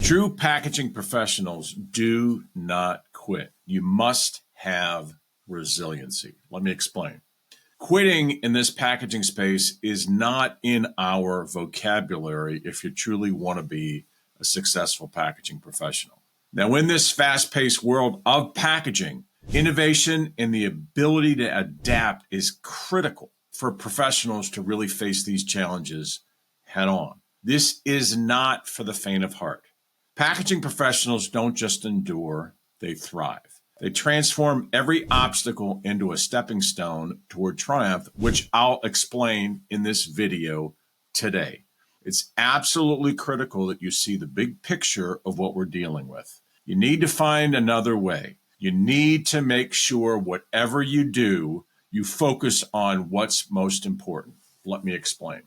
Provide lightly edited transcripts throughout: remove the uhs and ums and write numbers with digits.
True packaging professionals do not quit. You must have resiliency. Let me explain. Quitting in this packaging space is not in our vocabulary if you truly want to be a successful packaging professional. Now, in this fast-paced world of packaging, innovation and the ability to adapt is critical for professionals to really face these challenges head on. This is not for the faint of heart. Packaging professionals don't just endure, they thrive. They transform every obstacle into a stepping stone toward triumph, which I'll explain in this video today. It's absolutely critical that you see the big picture of what we're dealing with. You need to find another way. You need to make sure whatever you do, you focus on what's most important. Let me explain.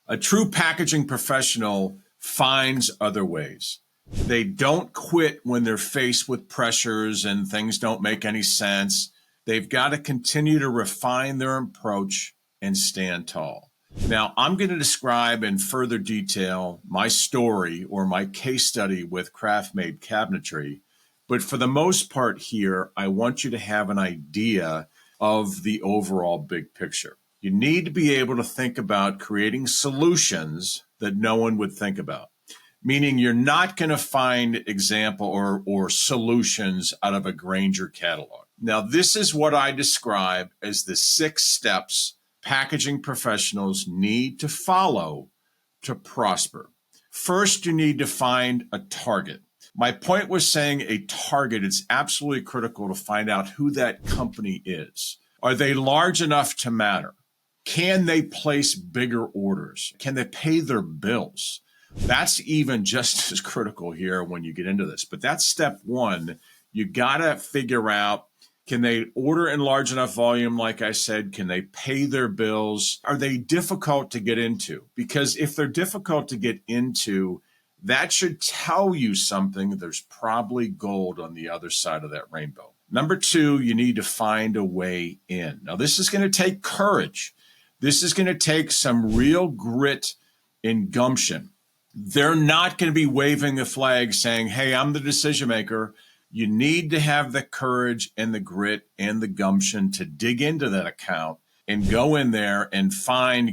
A true packaging professional finds other ways. They don't quit when they're faced with pressures and things don't make any sense. They've got to continue to refine their approach and stand tall. Now, I'm going to describe in further detail my story or my case study with Kraft Made Cabinetry. But for the most part here, I want you to have an idea of the overall big picture. You need to be able to think about creating solutions that no one would think about. Meaning you're not going to find example or solutions out of a Grainger catalog. Now, this is what I describe as the 6 steps packaging professionals need to follow to prosper. First, you need to find a target. My point was saying a target, it's absolutely critical to find out who that company is. Are they large enough to matter? Can they place bigger orders? Can they pay their bills? That's even just as critical here when you get into this. But that's step 1. You got to figure out, can they order in large enough volume? Like I said, can they pay their bills? Are they difficult to get into? Because if they're difficult to get into, that should tell you something. There's probably gold on the other side of that rainbow. Number 2, you need to find a way in. Now, this is going to take courage. This is going to take some real grit and gumption. They're not going to be waving a flag saying, hey, I'm the decision maker. You need to have the courage and the grit and the gumption to dig into that account and go in there and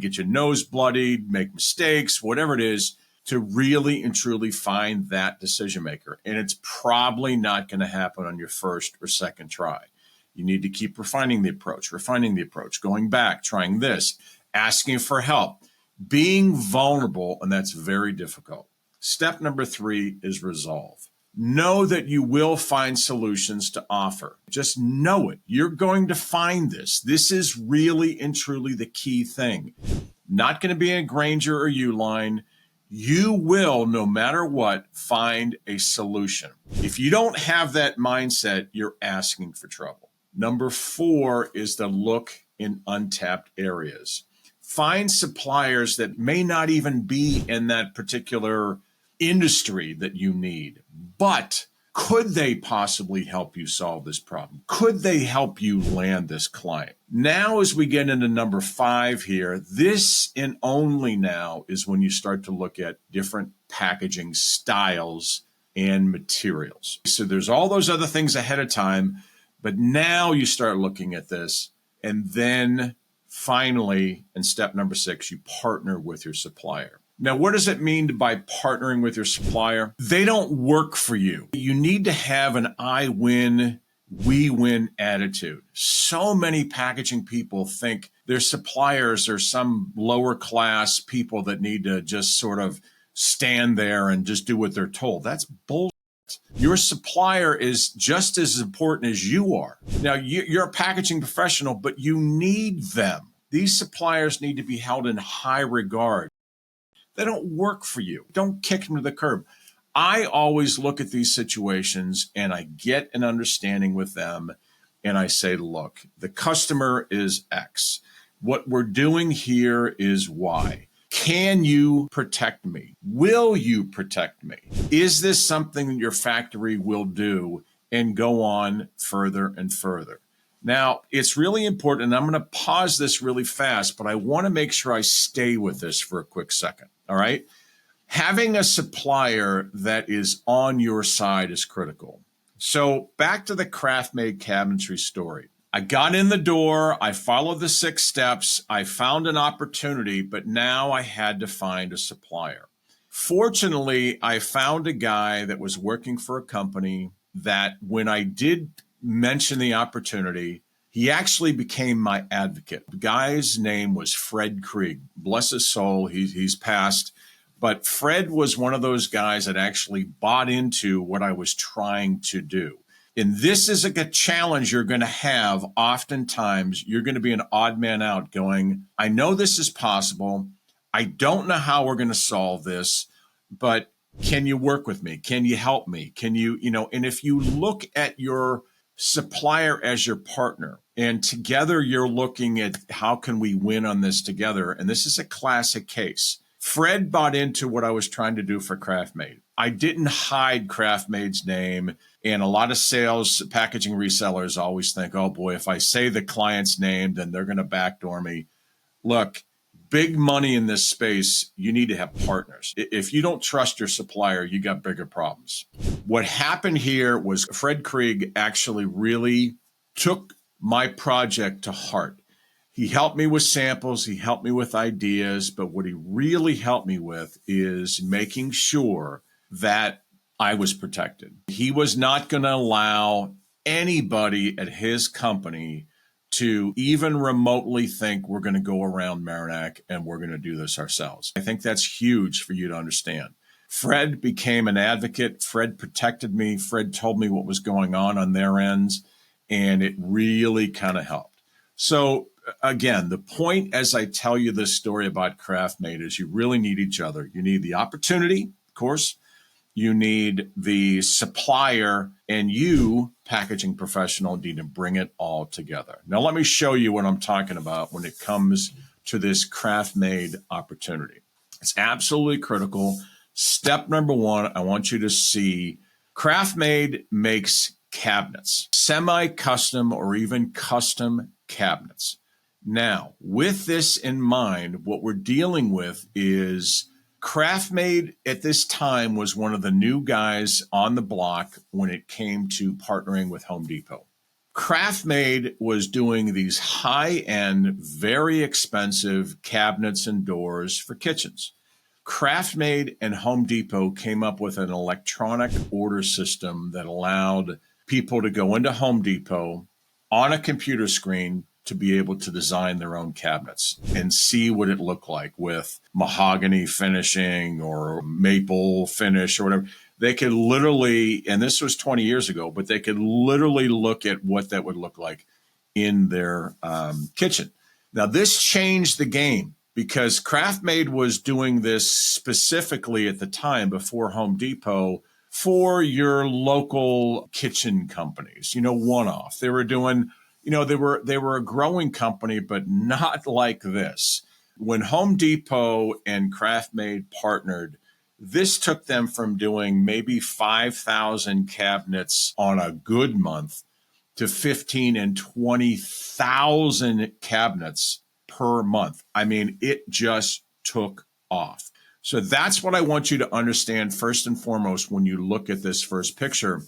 get your nose bloodied, make mistakes, whatever it is, to really and truly find that decision maker. And it's probably not going to happen on your first or second try. You need to keep refining the approach, going back, trying this, asking for help. Being vulnerable, and that's very difficult. Step number 3 is resolve. Know that you will find solutions to offer. Just know it. You're going to find this. This is really and truly the key thing. Not going to be a Grainger or Uline. You will, no matter what, find a solution. If you don't have that mindset, you're asking for trouble. Number 4 is to look in untapped areas. Find suppliers that may not even be in that particular industry that you need, but could they possibly help you solve this problem? Could they help you land this client? Now, as we get into number 5 here, this and only now is when you start to look at different packaging styles and materials. So there's all those other things ahead of time, but now you start looking at this, and then finally, in step number 6, you partner with your supplier. Now, what does it mean by partnering with your supplier? They don't work for you. You need to have an I win, we win attitude. So many packaging people think their suppliers are some lower class people that need to just sort of stand there and just do what they're told. That's bullshit. Your supplier is just as important as you are. Now, you're a packaging professional, but you need them. These suppliers need to be held in high regard. They don't work for you. Don't kick them to the curb. I always look at these situations and I get an understanding with them and I say, look, the customer is X. What we're doing here is Y. Can you protect me? Will you protect me? Is this something that your factory will do? And go on further and further. Now, it's really important, and I'm going to pause this really fast, but I want to make sure I stay with this for a quick second, all right? Having a supplier that is on your side is critical. So back to the Kraft Made Cabinetry story. I got in the door, I followed the 6 steps, I found an opportunity, but now I had to find a supplier. Fortunately, I found a guy that was working for a company that when I did mention the opportunity, he actually became my advocate. The guy's name was Fred Krieg. Bless his soul, he's passed. But Fred was one of those guys that actually bought into what I was trying to do. And this is a challenge you're going to have. Oftentimes, you're going to be an odd man out going, I know this is possible. I don't know how we're going to solve this, but can you work with me? Can you help me? Can you, and if you look at your supplier as your partner and together you're looking at how can we win on this together? And this is a classic case. Fred bought into what I was trying to do for Kraft Made. I didn't hide Kraft Made's name. And a lot of sales packaging resellers always think, oh boy, if I say the client's name, then they're going to backdoor me. Look, big money in this space, you need to have partners. If you don't trust your supplier, you got bigger problems. What happened here was Fred Krieg actually really took my project to heart. He helped me with samples, he helped me with ideas, but what he really helped me with is making sure that I was protected. He was not going to allow anybody at his company to even remotely think we're going to go around Marinac and we're going to do this ourselves. I think that's huge for you to understand. Fred became an advocate. Fred protected me. Fred told me what was going on their ends, and it really kind of helped. So again, the point as I tell you this story about Kraft Made is you really need each other. You need the opportunity, of course. You need the supplier, and you, packaging professional, need to bring it all together. Now, let me show you what I'm talking about when it comes to this Kraft Made opportunity. It's absolutely critical. Step number 1, I want you to see Kraft Made makes cabinets, semi-custom or even custom cabinets. Now, with this in mind, what we're dealing with is Kraft Made at this time was one of the new guys on the block when it came to partnering with Home Depot. Kraft Made was doing these high-end, very expensive cabinets and doors for kitchens. Kraft Made and Home Depot came up with an electronic order system that allowed people to go into Home Depot on a computer screen to be able to design their own cabinets and see what it looked like with mahogany finishing or maple finish or whatever. They could literally, and this was 20 years ago, but they could literally look at what that would look like in their kitchen. Now, this changed the game because Kraft Made was doing this specifically at the time before Home Depot for your local kitchen companies, one-off. They were doing they were a growing company, but not like this. When Home Depot and Kraft Made partnered, this took them from doing maybe 5,000 cabinets on a good month to 15 and 20,000 cabinets per month. I mean, it just took off. So that's what I want you to understand first and foremost when you look at this first picture.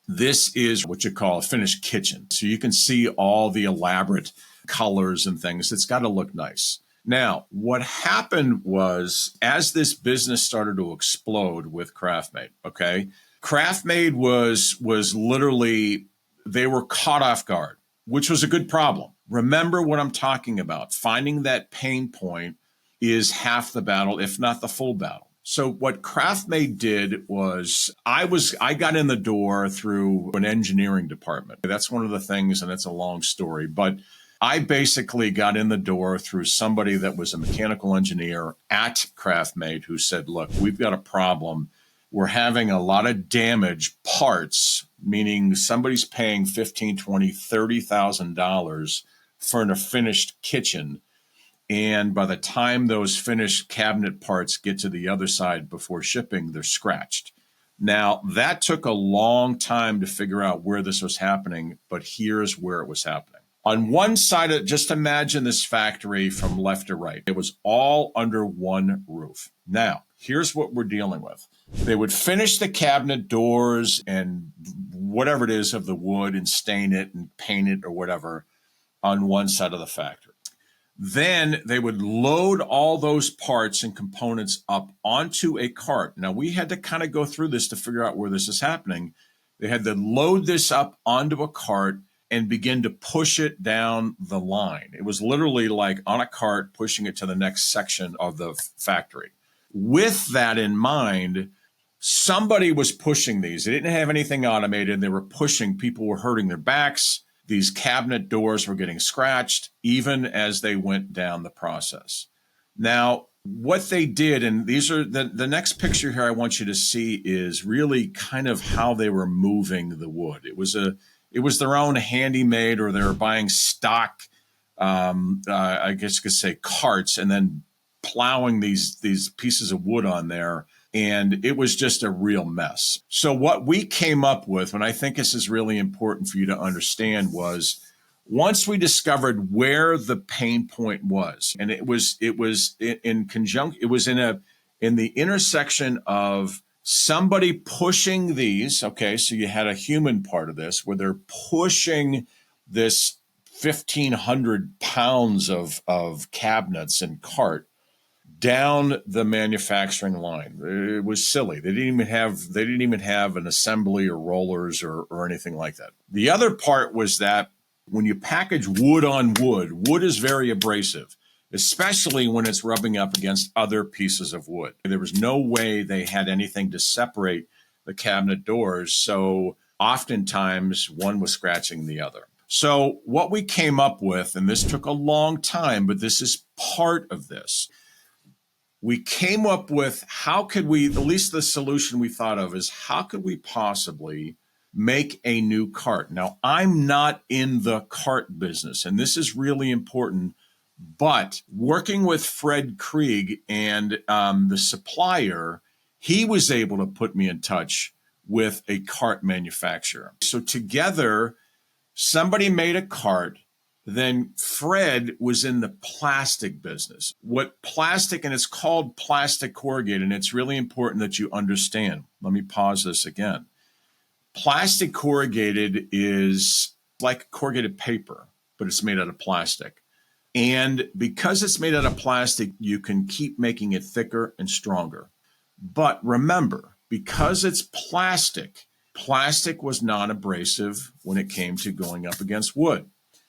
This is what you call a finished kitchen. So you can see all the elaborate colors and things. It's got to look nice. Now, what happened was as this business started to explode with Kraft Made, okay? Kraft Made was literally, they were caught off guard, which was a good problem. Remember what I'm talking about. Finding that pain point is half the battle, if not the full battle. So what Kraft Made did was I got in the door through an engineering department. That's one of the things, and it's a long story, but I basically got in the door through somebody that was a mechanical engineer at Kraft Made who said, look, we've got a problem. We're having a lot of damaged parts, meaning somebody's paying $15,000, $20,000, $30,000 for a finished kitchen. And by the time those finished cabinet parts get to the other side before shipping, they're scratched. Now, that took a long time to figure out where this was happening, but here's where it was happening. On one side, just imagine this factory from left to right. It was all under one roof. Now, Here's what we're dealing with. They would finish the cabinet doors and whatever it is of the wood and stain it and paint it or whatever on one side of the factory. Then they would load all those parts and components up onto a cart. Now, we had to kind of go through this to figure out where this is happening. They had to load this up onto a cart and begin to push it down the line. It was literally like on a cart, pushing it to the next section of the factory. With that in mind, somebody was pushing these. They didn't have anything automated. They were pushing. People were hurting their backs. These cabinet doors were getting scratched even as they went down the process. Now, what they did, and these are the next picture here I want you to see is really kind of how they were moving the wood. It was their own handy-made, or they were buying stock, I guess you could say, carts, and then plowing these pieces of wood on there. And it was just a real mess. So what we came up with, and I think this is really important for you to understand, was once we discovered where the pain point was, and it was in conjunction, it was in the intersection of somebody pushing these. Okay, so you had a human part of this where they're pushing this 1,500 pounds of cabinets and cart down the manufacturing line. It was silly. They didn't even have an assembly or rollers or anything like that. The other part was that when you package wood on wood, wood is very abrasive, especially when it's rubbing up against other pieces of wood. There was no way they had anything to separate the cabinet doors, so oftentimes one was scratching the other. So what we came up with, and this took a long time, but this is part of this, we came up with how could we, at least the solution we thought of is how could we possibly make a new cart? Now, I'm not in the cart business, and this is really important, but working with Fred Krieg and the supplier, he was able to put me in touch with a cart manufacturer. So together, somebody made a cart. Then Fred was in the plastic business. What plastic, and it's called plastic corrugated, and it's really important that you understand. Let me pause this again. Plastic corrugated is like corrugated paper, but it's made out of plastic. And because it's made out of plastic, you can keep making it thicker and stronger. But remember, because it's plastic, plastic was non-abrasive when it came to going up against wood.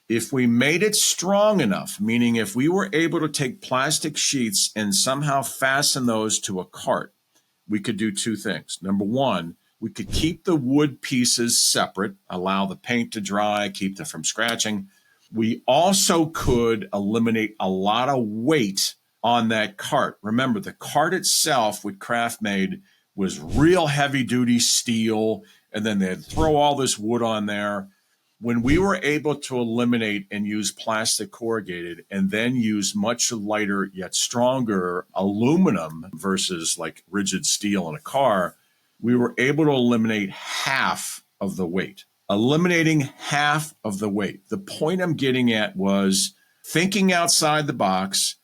If we made it strong enough, meaning if we were able to take plastic sheets and somehow fasten those to a cart, we could do two things. Number one, we could keep the wood pieces separate, allow the paint to dry, keep them from scratching. We also could eliminate a lot of weight on that cart. Remember, the cart itself with Kraft Made was real heavy-duty steel, and then they'd throw all this wood on there. When we were able to eliminate and use plastic corrugated and then use much lighter yet stronger aluminum versus like rigid steel in a car, we were able to eliminate half of the weight. Eliminating half of the weight. The point I'm getting at was thinking outside the box,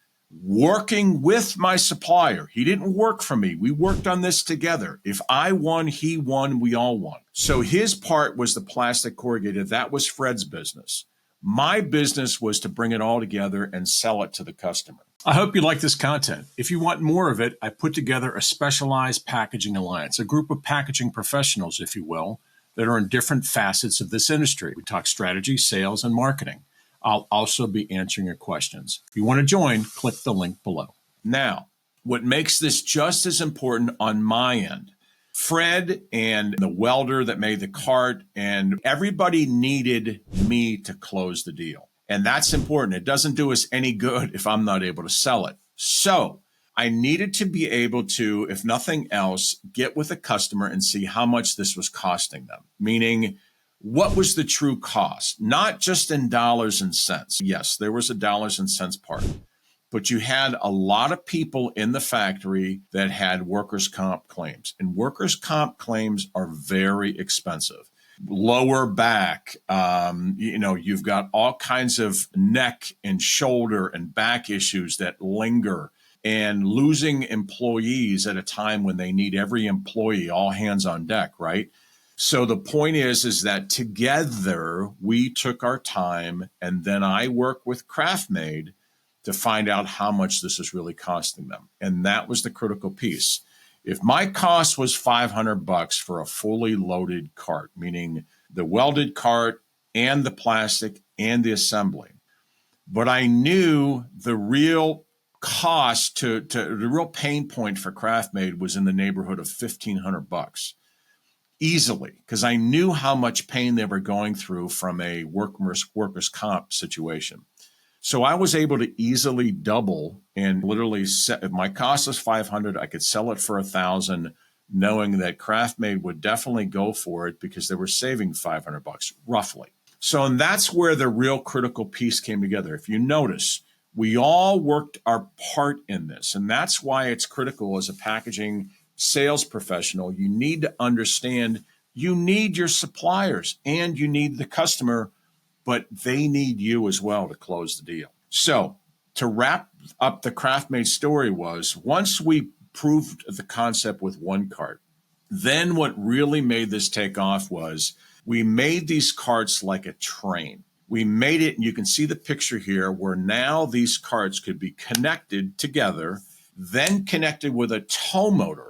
working with my supplier. He didn't work for me. We worked on this together. If I won, he won, we all won. So his part was the plastic corrugated. That was Fred's business. My business was to bring it all together and sell it to the customer. I hope you like this content. If you want more of it, I put together a specialized packaging alliance, a group of packaging professionals, if you will, that are in different facets of this industry. We talk strategy, sales, and marketing. I'll also be answering your questions. If you want to join, click the link below. Now, what makes this just as important on my end, Fred and the welder that made the cart and everybody needed me to close the deal. And that's important. It doesn't do us any good if I'm not able to sell it. So I needed to be able to, if nothing else, get with a customer and see how much this was costing them, meaning what was the true cost, not just in dollars and cents. Yes, there was a dollars and cents part, but you had a lot of people in the factory that had workers' comp claims, and workers' comp claims are very expensive. Lower back, you've got all kinds of neck and shoulder and back issues that linger. and losing employees at a time when they need every employee, all hands on deck, right? So the point is that together we took our time, and then I worked with Kraft Made to find out how much this is really costing them. And that was the critical piece. If my cost was $500 for a fully loaded cart, meaning the welded cart and the plastic and the assembly, but I knew the real cost the real pain point for Kraft Made was in the neighborhood of $1,500 easily, because I knew how much pain they were going through from a workers' comp situation. So I was able to easily double and literally set, if my cost was $500, I could sell it for $1,000, knowing that Kraft Made would definitely go for it because they were saving $500 roughly. So, and that's where the real critical piece came together. If you notice, we all worked our part in this, and that's why it's critical as a packaging sales professional. You need to understand you need your suppliers and you need the customer, but they need you as well to close the deal. So to wrap up the Kraft Made story was, once we proved the concept with one cart, then what really made this take off was we made these carts like a train. We made it, and you can see the picture here, where now these carts could be connected together, then connected with a tow motor.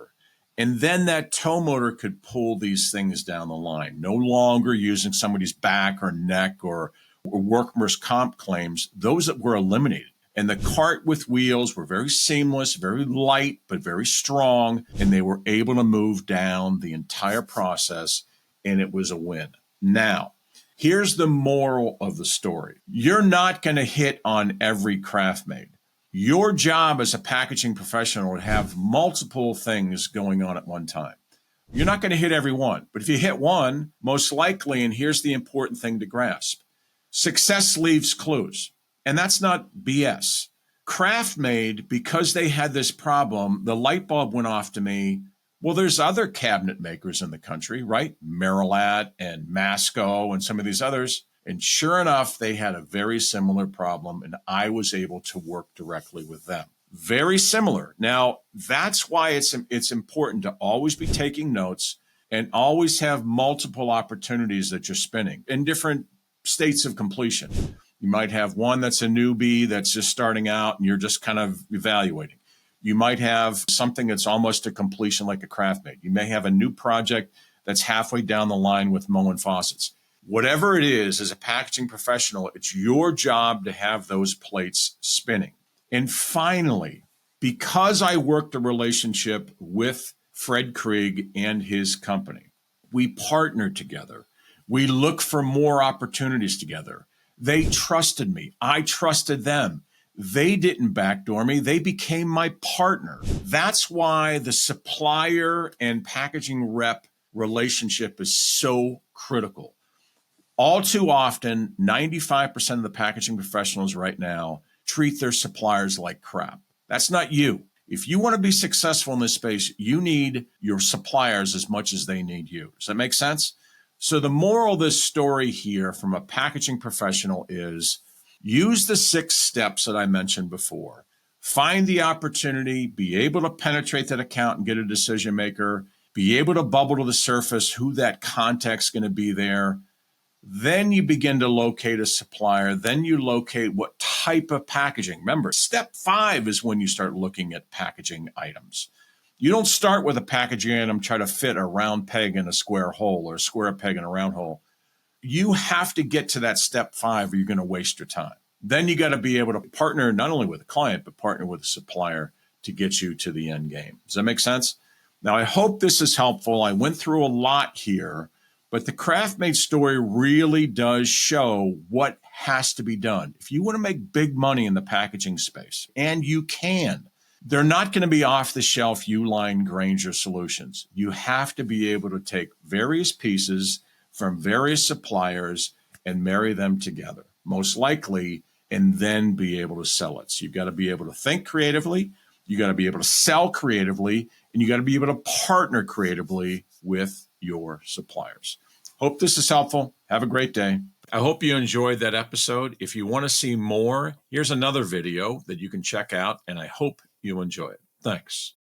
And then that tow motor could pull these things down the line, no longer using somebody's back or neck or workers' comp claims. Those that were eliminated. And the cart with wheels were very seamless, very light, but very strong. And they were able to move down the entire process, and it was a win. Now, here's the moral of the story. You're not going to hit on every Kraft Made. Your job as a packaging professional would have multiple things going on at one time. You're not going to hit every one, but if you hit one, most likely, and here's the important thing to grasp, success leaves clues, and that's not BS. Kraft Made, because they had this problem, the light bulb went off to me. Well, there's other cabinet makers in the country, right? Marinac and Masco and some of these others. And sure enough, they had a very similar problem, and I was able to work directly with them. Very similar. Now, that's why it's important to always be taking notes and always have multiple opportunities that you're spinning in different states of completion. You might have one that's a newbie that's just starting out and you're just kind of evaluating. You might have something that's almost a completion like a Kraft Made. You may have a new project that's halfway down the line with Moen Faucets. Whatever it is, as a packaging professional, it's your job to have those plates spinning. And finally, because I worked a relationship with Fred Krieg and his company, we partnered together. We looked for more opportunities together. They trusted me. I trusted them. They didn't backdoor me. They became my partner. That's why the supplier and packaging rep relationship is so critical. All too often, 95% of the packaging professionals right now treat their suppliers like crap. That's not you. If you want to be successful in this space, you need your suppliers as much as they need you. Does that make sense? So the moral of this story here from a packaging professional is use the 6 steps that I mentioned before. Find the opportunity, be able to penetrate that account and get a decision maker, be able to bubble to the surface who that contact's going to be there. Then you begin to locate a supplier. Then you locate what type of packaging. Remember, step 5 is when you start looking at packaging items. You don't start with a packaging item, try to fit a round peg in a square hole or a square peg in a round hole. You have to get to that step 5 or you're going to waste your time. Then you got to be able to partner not only with a client, but partner with a supplier to get you to the end game. Does that make sense? Now, I hope this is helpful. I went through a lot here. But the Kraft Made story really does show what has to be done. If you want to make big money in the packaging space, and you can, they're not going to be off-the-shelf Uline Grainger solutions. You have to be able to take various pieces from various suppliers and marry them together, most likely, and then be able to sell it. So you've got to be able to think creatively, you got to be able to sell creatively, and you got to be able to partner creatively with your suppliers. Hope this is helpful. Have a great day. I hope you enjoyed that episode. If you want to see more, here's another video that you can check out, and I hope you enjoy it. Thanks.